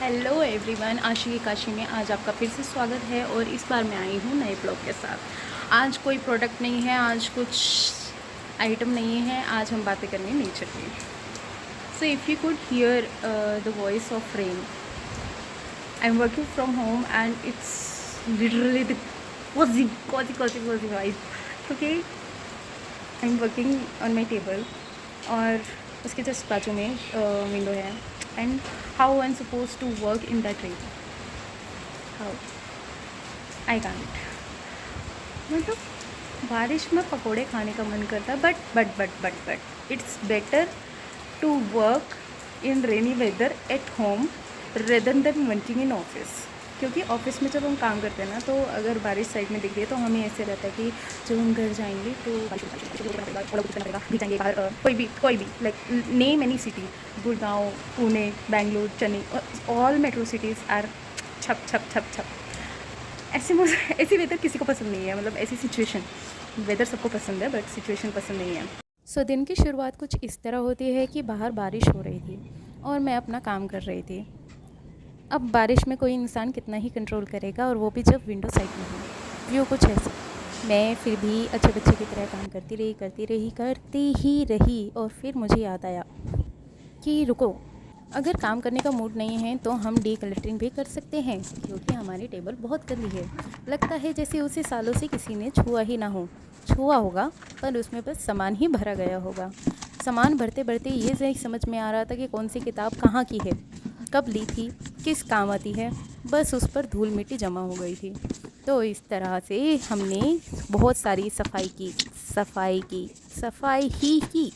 Hello everyone, आशी की काशी में आज आपका फिर से स्वागत है। और इस बार मैं आई हूँ नए ब्लॉग के साथ। आज कोई प्रोडक्ट नहीं है, आज कुछ आइटम नहीं है, आज हम बातें करेंगे नेचर की। So if you could hear the voice of rain, I am working from home and it's literally the cozy vibe, क्योंकि I am working on my table और उसके जस्ट बाजू में विंडो है। And how I am suppose to work in that rain, how I can't. मतलब बारिश में पकोड़े खाने का मन करता है, but it's better to work in rainy weather at home rather than working in office. क्योंकि ऑफिस में जब हम काम करते हैं ना, तो अगर बारिश साइड में दिख रही है तो हमें ऐसे रहता है कि जब हम घर जाएंगे तो दिख जाएंगे बाहर। कोई भी like name any city, Gurgaon, Pune, Bengaluru, Chennai, all metro cities are छप छप छप छप। ऐसी वेदर किसी को पसंद नहीं है, मतलब ऐसी सिचुएशन। वेदर सबको पसंद है बट सिचुएशन पसंद नहीं है। सो दिन की शुरुआत कुछ इस तरह होती है कि बाहर बारिश हो रही थी और मैं अपना काम कर रही थी। अब बारिश में कोई इंसान कितना ही कंट्रोल करेगा, और वो भी जब विंडो साइड में हो। व्यू कुछ ऐसा। मैं फिर भी अच्छे बच्चे की तरह काम करती ही रही और फिर मुझे याद आया कि रुको, अगर काम करने का मूड नहीं है तो हम डीक्लटरिंग भी कर सकते हैं, क्योंकि हमारी टेबल बहुत गंदी है। लगता है जैसे उसे सालों से किसी ने छुआ ही ना हो। छुआ होगा पर उसमें बस सामान ही भरा गया होगा। सामान भरते भरते ये नहीं समझ में आ रहा था कि कौन सी किताब कहाँ की है, कब ली थी, किस काम आती है। बस उस पर धूल मिट्टी जमा हो गई थी। तो इस तरह से हमने बहुत सारी सफाई ही की,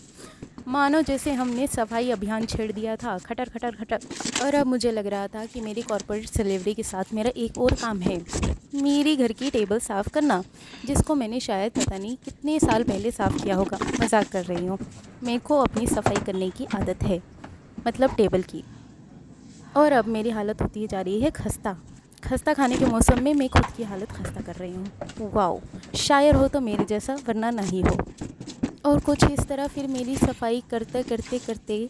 मानो जैसे हमने सफाई अभियान छेड़ दिया था, खटर खटर खटर। और अब मुझे लग रहा था कि मेरी कॉर्पोरेट सेलेब्रिटी के साथ मेरा एक और काम है, मेरी घर की टेबल साफ़ करना, जिसको मैंने शायद पता नहीं कितने साल पहले साफ़ किया होगा। मजाक कर रही हूँ। मेरे को अपनी सफाई करने की आदत है, मतलब टेबल की। और अब मेरी हालत होती जा रही है खस्ता खाने के मौसम में मैं खुद की हालत खस्ता कर रही हूँ। वाओ, शायर हो तो मेरे जैसा, वरना नहीं हो। और कुछ इस तरह फिर मेरी सफाई करते करते करते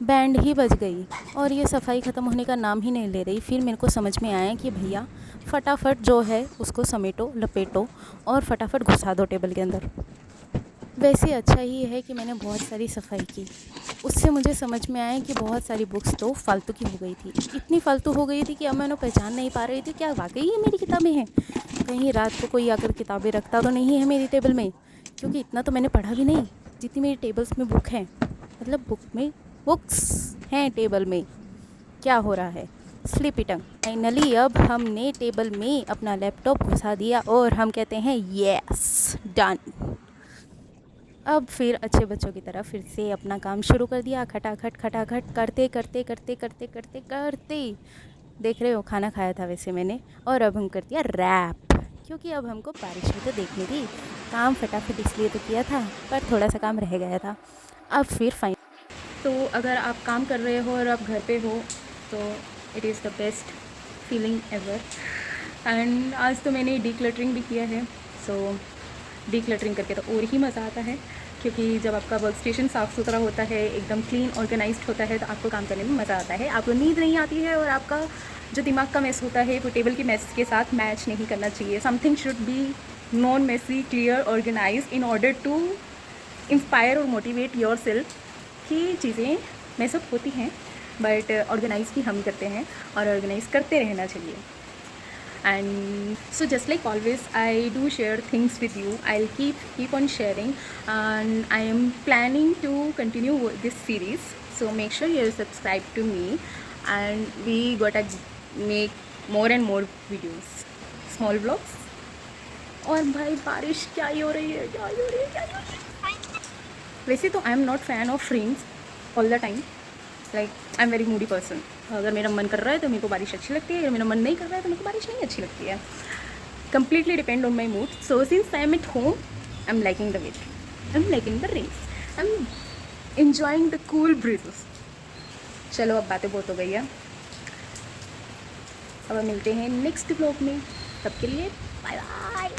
बैंड ही बज गई और ये सफाई ख़त्म होने का नाम ही नहीं ले रही। फिर मेरे को समझ में आया कि भैया फटाफट जो है उसको समेटो, लपेटो और फटाफट घुसा दो टेबल के अंदर। वैसे अच्छा ही है कि मैंने बहुत सारी सफाई की। उससे मुझे समझ में आया कि बहुत सारी बुक्स तो फालतू की हो गई थी। इतनी फालतू हो गई थी कि अब मैं उन्हें पहचान नहीं पा रही थी, क्या वाकई ये मेरी किताबें हैं। कहीं रात को कोई आकर किताबें रखता तो नहीं है मेरी टेबल में, क्योंकि इतना तो मैंने पढ़ा भी नहीं जितनी मेरी टेबल्स में बुक हैं। मतलब बुक्स हैं टेबल में। क्या हो रहा है? स्लीपी टंग। फाइनली अब हमने टेबल में अपना लैपटॉप घुसा दिया और हम कहते हैं यस, डन। अब फिर अच्छे बच्चों की तरह फिर से अपना काम शुरू कर दिया, खटाखट करते करते करते करते करते करते। देख रहे हो, खाना खाया था वैसे मैंने। और अब हम कर दिया रैप, क्योंकि अब हमको बारिश भी तो देखनी थी। काम फटाफट इसलिए तो किया था, पर थोड़ा सा काम रह गया था। अब फिर फाइन। तो अगर आप काम कर रहे हो और आप घर पे हो तो it is the best feeling ever. And आज तो मैंने डीक्लटरिंग भी किया है। सो डीक्लटरिंग करके तो और ही मज़ा आता है, क्योंकि जब आपका वर्क स्टेशन साफ़ सुथरा होता है, एकदम क्लीन ऑर्गेनाइज्ड होता है, तो आपको काम करने में मज़ा आता है। आपको नींद नहीं आती है और आपका जो दिमाग का मेस होता है वो टेबल की मेस के साथ मैच नहीं करना चाहिए। Something should be non messy, clear, organise in order to inspire और मोटिवेट योर सेल्फ। कि चीज़ें मेसअप होती हैं बट ऑर्गेनाइज भी हम करते हैं और ऑर्गेनाइज करते रहना चाहिए। And so just like always, I do share things with you. I'll keep on sharing, and I am planning to continue this series. So make sure you subscribe to me, and we gotta make more and more videos, small vlogs. और भाई बारिश क्या ही हो रही है। वैसे तो I am not fan of rains all the time. Like I am very moody person. अगर मेरा मन कर रहा है तो मेरे को बारिश अच्छी लगती है, अगर मेरा मन नहीं कर रहा है तो मेरे को बारिश नहीं अच्छी लगती है। Completely depend on my mood. So since I am at home, I am liking the weather, I am liking the rains, I am enjoying the cool breezes. चलो अब बातें बहुत हो गई है, अब मिलते हैं नेक्स्ट ब्लॉग में। तब के लिए बाय बाय।